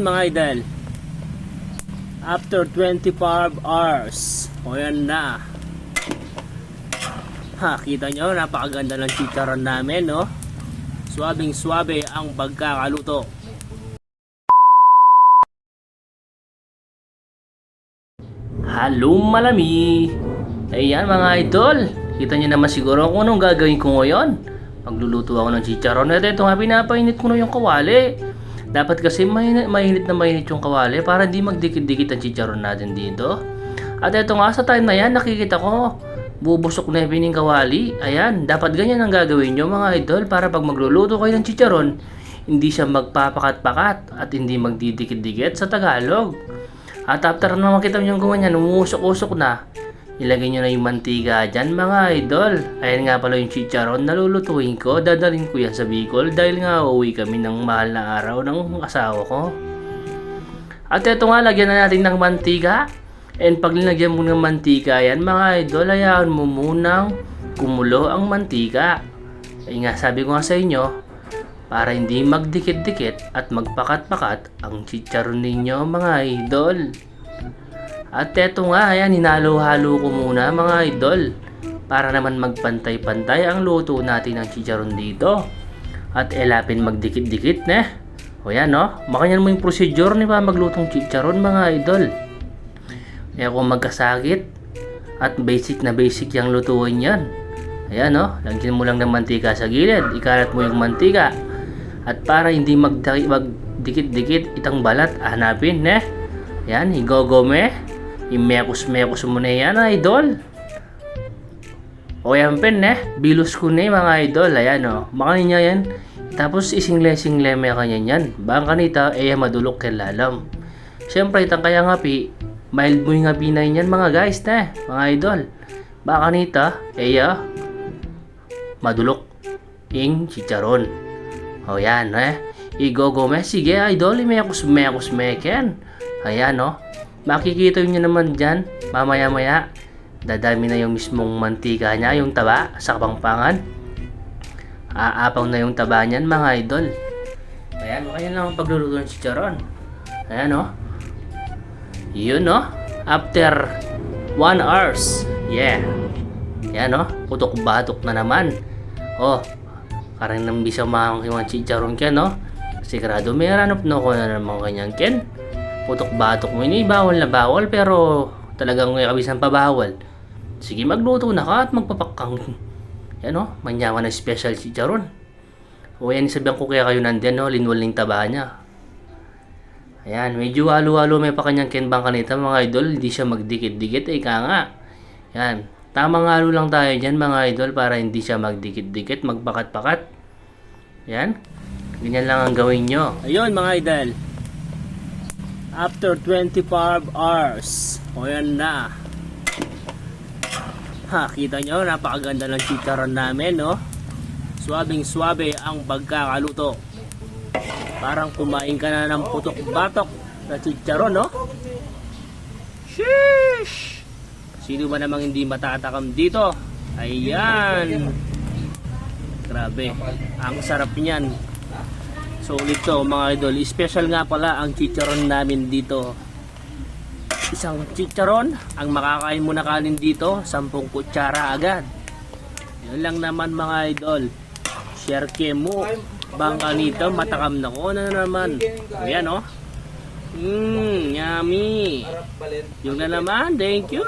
Mga idol, after 25 hours, o yan na. Kita nyo, napakaganda ng chicharon namin, no? Swabing swabe ang pagkakaluto. Halo malami. Ayan mga idol, kita nyo naman siguro kung anong gagawin ko ngayon. Magluluto ako ng chicharon. At ito nga, pinapainit ko na yung kawali. Dapat kasi mainit na mainit yung kawali para di magdikit-dikit ang chicharon natin dito. At ito nga, sa time na yan, nakikita ko bubusok na yung kawali. Ayan, dapat ganyan ang gagawin nyo mga idol para pag magluluto kayo ng chicharon, hindi siya magpapakat-pakat at hindi magdidikit-dikit sa Tagalog. At after na makita nyo yung gumanyan, umusok-usok na, ilagay nyo na yung mantika dyan mga idol. Ayan nga pala yung chicharon na lulutuin ko. Dadalhin ko yan sa Bicol dahil nga uuwi kami ng mahal na araw ng asawa ko. At ito nga, lagyan na natin ng mantika. And pag linagyan mo ng mantika yan mga idol, hayaan mo munang kumulo ang mantika. Ay nga, sabi ko nga sa inyo, para hindi magdikit-dikit at magpakat-pakat ang chicharon ninyo mga idol. At eto nga, ayan, hinalo-halo ko muna mga idol para naman magpantay-pantay ang luto natin ng chicharon dito. At elapin magdikit-dikit na. O yan, no? Makanyan mo yung procedure ni pa maglutong chicharon mga idol. Kaya kung magkasakit at basic na basic yung lutuin yan. Ayan, no? Lagyan mo lang ng mantika sa gilid. Ikalat mo yung mantika. At para hindi magdikit-dikit itang balat, hanapin, ne? Ayan, igogome. Imekos-mekos mo na yan, idol. O yan pen, bilus ko na mga idol. Ayan, o. Makain niya yan. Tapos isingle-single may kanyan yan. Bang kanita, madulok kay lalam. Siyempre, itang kaya ngapi, mild mo yung ngapi na yan mga guys, mga idol. Bang kanita, madulok yung chicharon. O yan, igogome. Sige, idol, imekos-mekos meken. Ayan, o. Makikita nyo naman dyan, mamaya-maya, dadami na yung mismong mantika niya, yung taba sa kapangpangan. Aapaw na yung taba niyan mga idol. Ayan, kaya lang ang pagluluto ng chicharon. Ayan, o. Yun, o. After 1 hours. Yeah. Ayan, o. Putok-batok na naman. O. Karang nang bisa mahang yung chicharon ken, no? Sigurado may ranop no ko na naman kanyang ken. Putok-batok mo ini, bawal na bawal pero talagang may kabisan pa bawal. Sige, magluto na ka at magpapakang. Yan, no? Manyaman na special chicharon. O yan, sabihan ko kaya kayo nandyan, no? Linwal ng taba niya. Ayan, medyo halo-halo may pa kanyang ken bang kanita mga idol. Hindi siya magdikit-dikit, ika nga. Yan. Tamang halo lang tayo dyan mga idol para hindi siya magdikit-dikit, magpakat-pakat. Yan. Ganyan lang ang gawin nyo. Ayun mga idol. After 25 hours. O yan na. Kita nyo, napakaganda ng chicharon namin, no? Swabing swabe ang pagkakaluto. Parang kumain ka na ng putok-batok na chicharon, no? Sheesh! Sino ba namang hindi matatakam dito? Ayan. Grabe. Ang sarap niyan. So ulit to mga idol. Special nga pala ang chicharon namin dito. Isang chicharon. Ang makakain mo na kanin dito, 10 kutsara agad. Yun lang naman mga idol. Share mo. Bang kanito, matakam na ko na naman. Ayan, oh. Yummy. Yung na naman. Thank you.